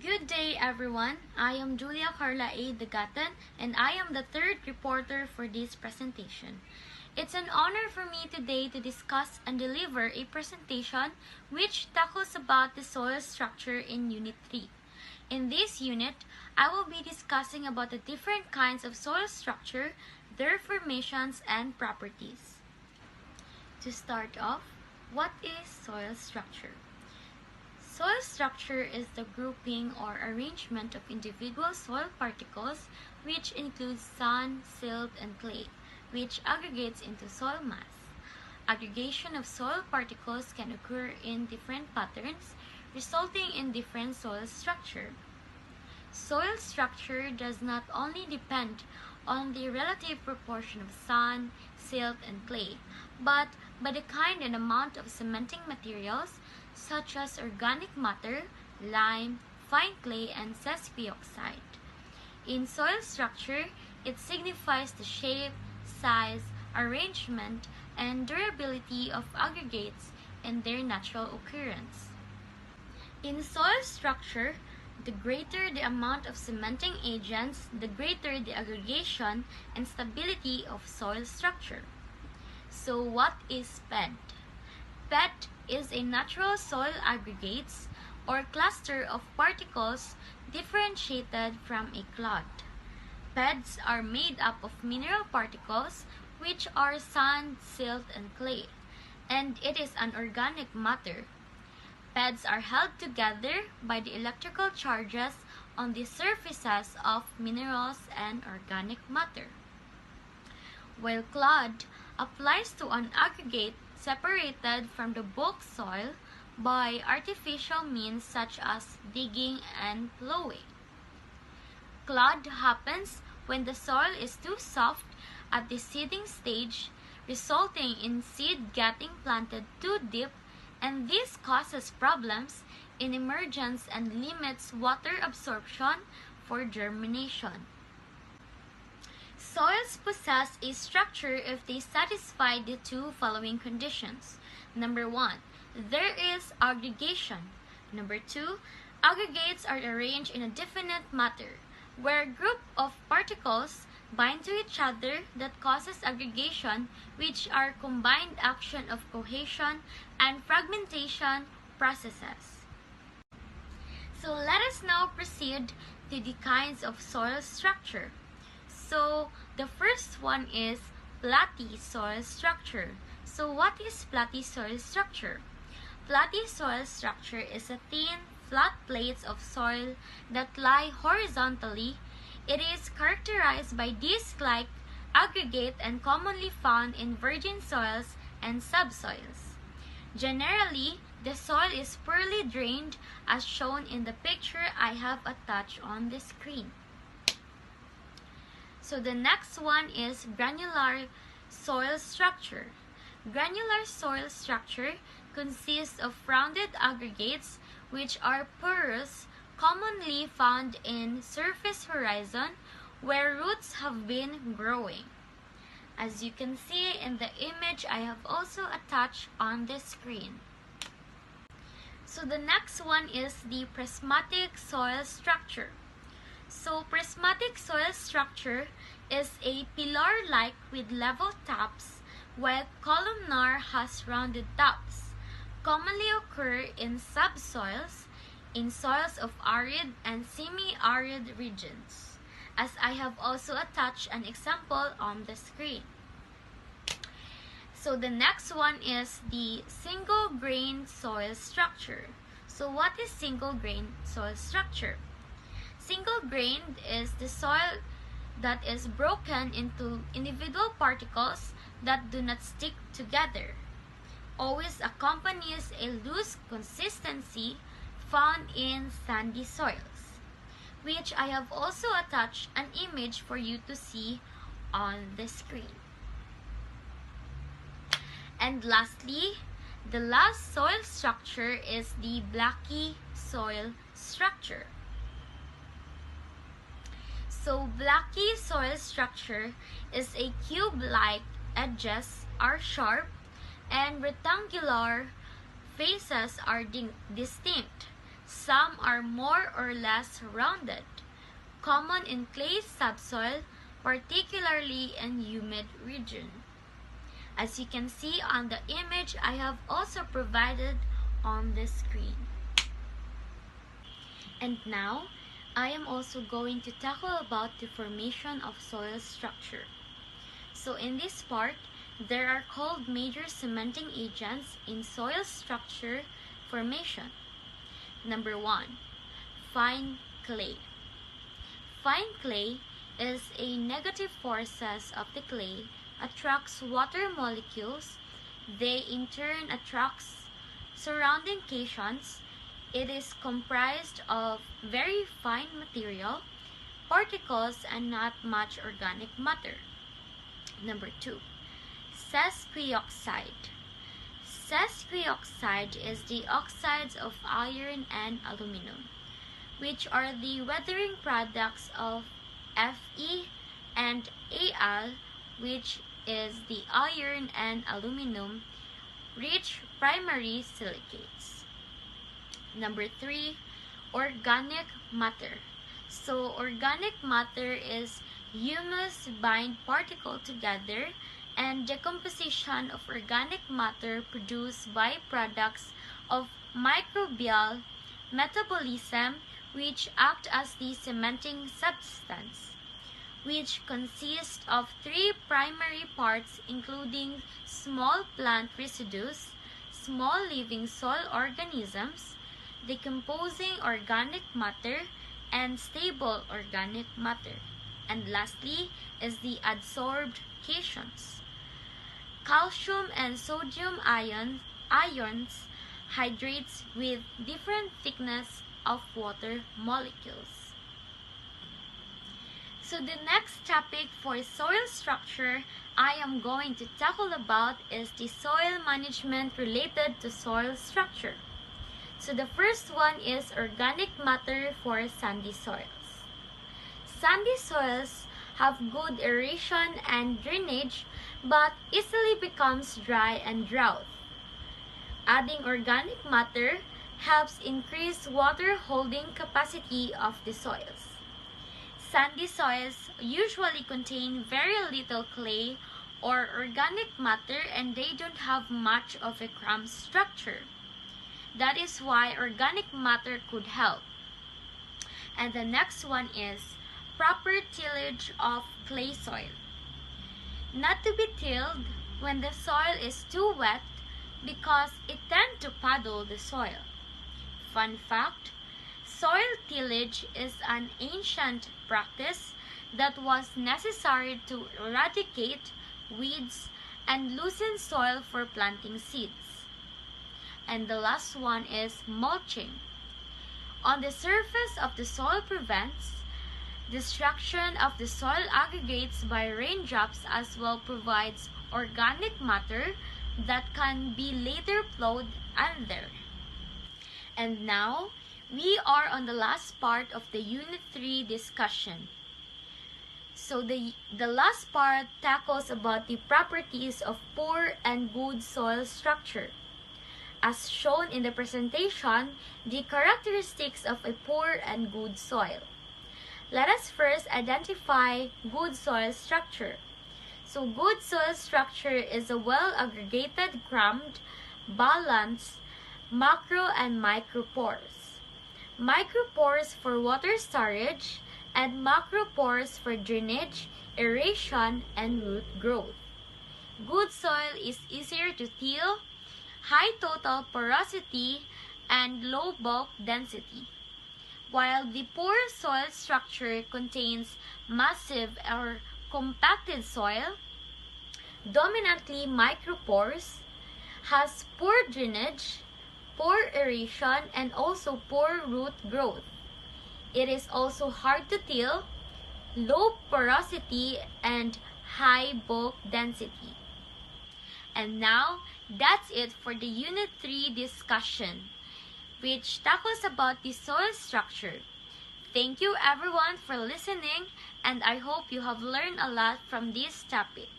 Good day, everyone. I am Julia Carla A. Dagatan, and I am the third reporter for this presentation. It's an honor for me today to discuss and deliver a presentation which tackles about the soil structure in Unit 3. In this unit, I will be discussing about the different kinds of soil structure, their formations, and properties. To start off, what is soil structure? Soil structure is the grouping or arrangement of individual soil particles which includes sand, silt, and clay, which aggregates into soil mass. Aggregation of soil particles can occur in different patterns, resulting in different soil structure. Soil structure does not only depend on the relative proportion of sand, silt, and clay, but by the kind and amount of cementing materials such as organic matter, lime, fine clay, and sesqui oxide. In soil structure, it signifies the shape, size, arrangement, and durability of aggregates and their natural occurrence. In soil structure, the greater the amount of cementing agents, the greater the aggregation and stability of soil structure. So what is bed? Bed is a natural soil aggregates or cluster of particles differentiated from a clod. Beds are made up of mineral particles which are sand, silt, and clay, and it is an organic matter. Beds are held together by the electrical charges on the surfaces of minerals and organic matter, while clod applies to an aggregate separated from the bulk soil by artificial means such as digging and plowing. Clod happens when the soil is too soft at the seeding stage, resulting in seed getting planted too deep, and this causes problems in emergence and limits water absorption for germination. Soils possess a structure if they satisfy the two following conditions. Number 1, there is aggregation. Number 2, aggregates are arranged in a definite matter, where a group of particles bind to each other that causes aggregation, which are combined action of cohesion and fragmentation processes. So let us now proceed to the kinds of soil structure. So the first one is platy soil structure. So what is platy soil structure? Platy soil structure is a thin, flat plates of soil that lie horizontally. It is characterized by disc-like aggregate and commonly found in virgin soils and subsoils. Generally, the soil is poorly drained as shown in the picture I have attached on the screen. So the next one is granular soil structure. Granular soil structure consists of rounded aggregates which are porous, commonly found in surface horizon where roots have been growing. As you can see in the image I have also attached on the screen. So the next one is the prismatic soil structure. So prismatic soil structure is a pillar-like with level tops, while columnar has rounded tops. Commonly occur in subsoils, in soils of arid and semi-arid regions, as I have also attached an example on the screen. So the next one is the single grain soil structure. So what is single grain soil structure? Single grained is the soil that is broken into individual particles that do not stick together. Always accompanies a loose consistency found in sandy soils, which I have also attached an image for you to see on the screen. And lastly, the last soil structure is the blocky soil structure. So blocky soil structure is a cube-like edges are sharp and rectangular faces are distinct. Some are more or less rounded, common in clay subsoil, particularly in humid region. As you can see on the image I have also provided on the screen. And now, I am also going to tackle about the formation of soil structure. So in this part, there are called major cementing agents in soil structure formation. Number 1, fine clay. Fine clay is a negative forces of the clay attracts water molecules. They in turn attracts surrounding cations. It is comprised of very fine material, particles, and not much organic matter. Number 2, sesquioxide. Sesquioxide is the oxides of iron and aluminum, which are the weathering products of Fe and Al, which is the iron and aluminum rich primary silicates. Number 3, organic matter. So organic matter is humus bind particle together, and decomposition of organic matter produce byproducts of microbial metabolism, which act as the cementing substance, which consists of 3 primary parts, including small plant residues, small living soil organisms, decomposing organic matter, and stable organic matter. And lastly is the adsorbed cations. Calcium and sodium ions hydrates with different thickness of water molecules. So the next topic for soil structure I am going to tackle about is the soil management related to soil structure. So the first one is organic matter for sandy soils. Sandy soils have good aeration and drainage, but easily becomes dry and drought. Adding organic matter helps increase water holding capacity of the soils. Sandy soils usually contain very little clay or organic matter, and they don't have much of a crumb structure. That is why organic matter could help. And the next one is proper tillage of clay soil. Not to be tilled when the soil is too wet because it tends to puddle the soil. Fun fact, soil tillage is an ancient practice that was necessary to eradicate weeds and loosen soil for planting seeds. And the last one is mulching. On the surface of the soil prevents destruction of the soil aggregates by raindrops, as well provides organic matter that can be later plowed under. And now, we are on the last part of the Unit 3 discussion. So the last part tackles about the properties of poor and good soil structure. As shown in the presentation, the characteristics of a poor and good soil. Let us first identify good soil structure. So good soil structure is a well-aggregated, crumbed, balanced macro and micropores. Micropores for water storage and macropores for drainage, aeration, and root growth. Good soil is easier to till, high total porosity, and low bulk density, while the poor soil structure contains massive or compacted soil, dominantly micropores, has poor drainage, poor aeration, and also poor root growth. It is also hard to till, low porosity, and high bulk density. And now, that's it for the Unit 3 discussion, which tackles about the soil structure. Thank you everyone for listening, and I hope you have learned a lot from this topic.